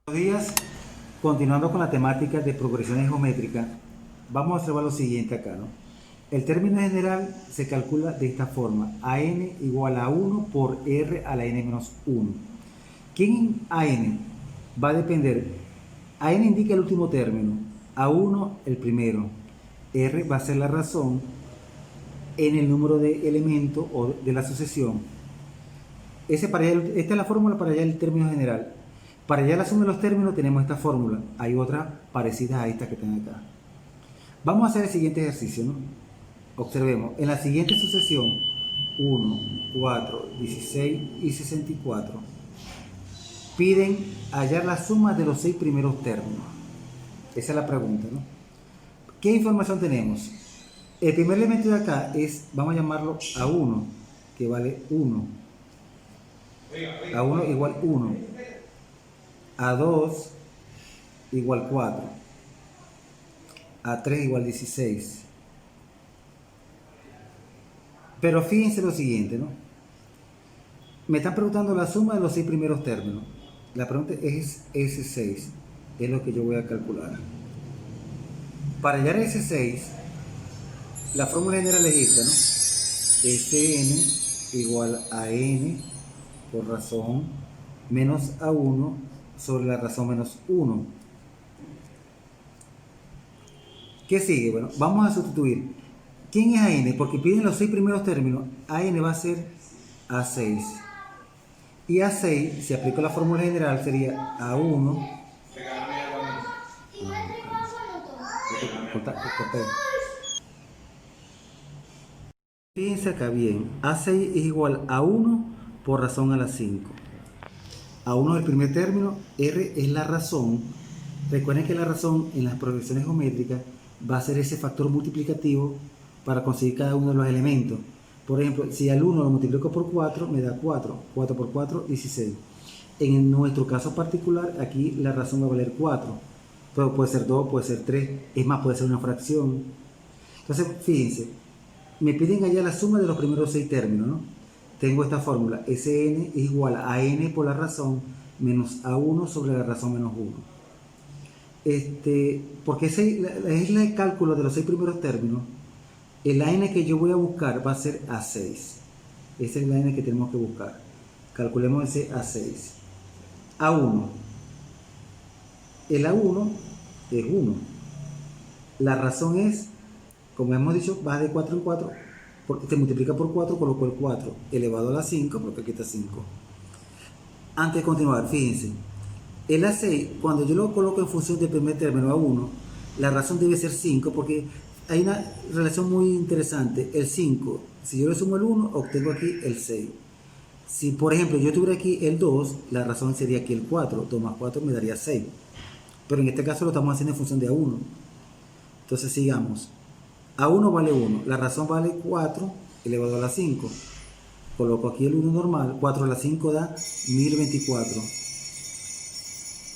Buenos días, continuando con la temática de progresiones geométricas, vamos a observar lo siguiente acá, ¿no? El término general se calcula de esta forma: AN igual a 1 por R a la N menos 1. ¿Quién AN? Va a depender. AN indica el último término, A1 el primero, R va a ser la razón en el número de elementos o de la sucesión. Esta es la fórmula para hallar el término general. Para hallar la suma de los términos tenemos esta fórmula. Hay otras parecidas a esta que están acá. Vamos a hacer el siguiente ejercicio, ¿no? Observemos. En la siguiente sucesión, 1, 4, 16 y 64, piden hallar la suma de los 6 primeros términos. Esa es la pregunta, ¿no? ¿Qué información tenemos? El primer elemento de acá es, vamos a llamarlo A1, que vale 1. A1 igual 1. A2 igual 4. A3 igual 16. Pero fíjense lo siguiente, ¿no? Me están preguntando la suma de los 6 primeros términos. La pregunta es S6. Es lo que yo voy a calcular. Para hallar S6, la fórmula general es esta, ¿no? Sn igual a n por razón menos A1 sobre la razón menos 1. ¿Qué sigue? Bueno, vamos a sustituir. ¿Quién es AN? Porque piden los 6 primeros términos. AN va a ser A6. Y A6, si aplico la fórmula general, sería A1. Fíjense acá bien. A6 es igual a 1 por razón a la 5. A1 es el primer término, R es la razón. Recuerden que la razón en las progresiones geométricas va a ser ese factor multiplicativo para conseguir cada uno de los elementos. Por ejemplo, si al 1 lo multiplico por 4, me da 4. 4 por 4, 16. En nuestro caso particular, aquí la razón va a valer 4. Pero puede ser 2, puede ser 3. Es más, puede ser una fracción. Entonces, fíjense, me piden hallar la suma de los primeros 6 términos, ¿no? Tengo esta fórmula: Sn es igual a n por la razón menos A1 sobre la razón menos 1. Porque es el cálculo de los 6 primeros términos. El AN que yo voy a buscar va a ser A6. Ese es el AN que tenemos que buscar. Calculemos ese A6. A1. El A1 es 1. La razón es, como hemos dicho, va de 4 en 4. Porque se multiplica por 4, coloco el 4 elevado a la 5, porque aquí está 5. Antes de continuar, fíjense. El A6, cuando yo lo coloco en función del primer término A1, la razón debe ser 5, porque hay una relación muy interesante. El 5, si yo le sumo el 1, obtengo aquí el 6. Si, por ejemplo, yo tuviera aquí el 2, la razón sería aquí el 4. 2 más 4 me daría 6. Pero en este caso lo estamos haciendo en función de A1. Entonces sigamos. A1 vale 1. La razón vale 4 elevado a la 5. Coloco aquí el 1 normal. 4 a la 5 da 1024.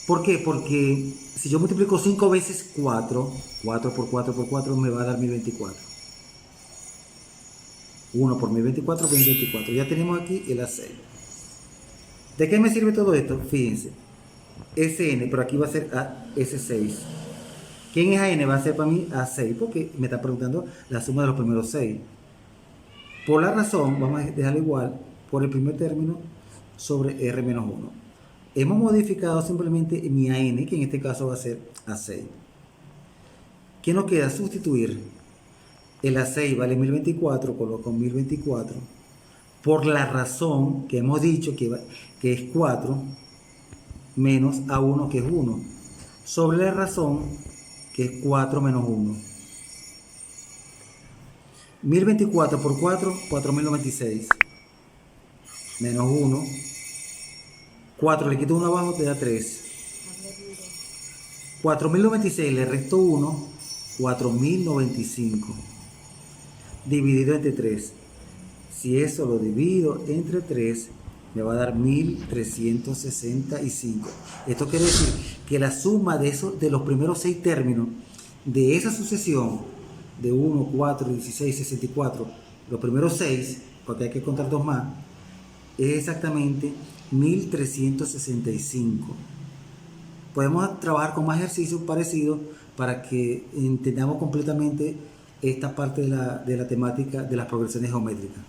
¿Por qué? Porque si yo multiplico 5 veces 4, 4 por 4 por 4 me va a dar 1024. 1 por 1024, 1024. Ya tenemos aquí el A6. ¿De qué me sirve todo esto? Fíjense. Sn, pero aquí va a ser S6. ¿Quién es AN? Va a ser para mí A6, porque me está preguntando la suma de los primeros 6. Por la razón, vamos a dejarlo igual, por el primer término sobre R menos 1. Hemos modificado simplemente mi AN, que en este caso va a ser A6. ¿Qué nos queda? Sustituir. El A6 vale 1024, coloco 1024. Por la razón que hemos dicho que es 4, menos A1 que es 1. Sobre la razón que es 4 menos 1. 1024 por 4, 4096. Menos 1. 4 le quito 1 abajo, te da 3. 4096 le resto 1, 4095. Dividido entre 3. Si eso lo divido entre 3, me va a dar 1365. Esto quiere decir que la suma de los primeros 6 términos de esa sucesión de 1, 4, 16, 64, los primeros 6, porque hay que contar 2 más, es exactamente 1365. podemos trabajar con más ejercicios parecidos para que entendamos completamente esta parte de la temática de las progresiones geométricas.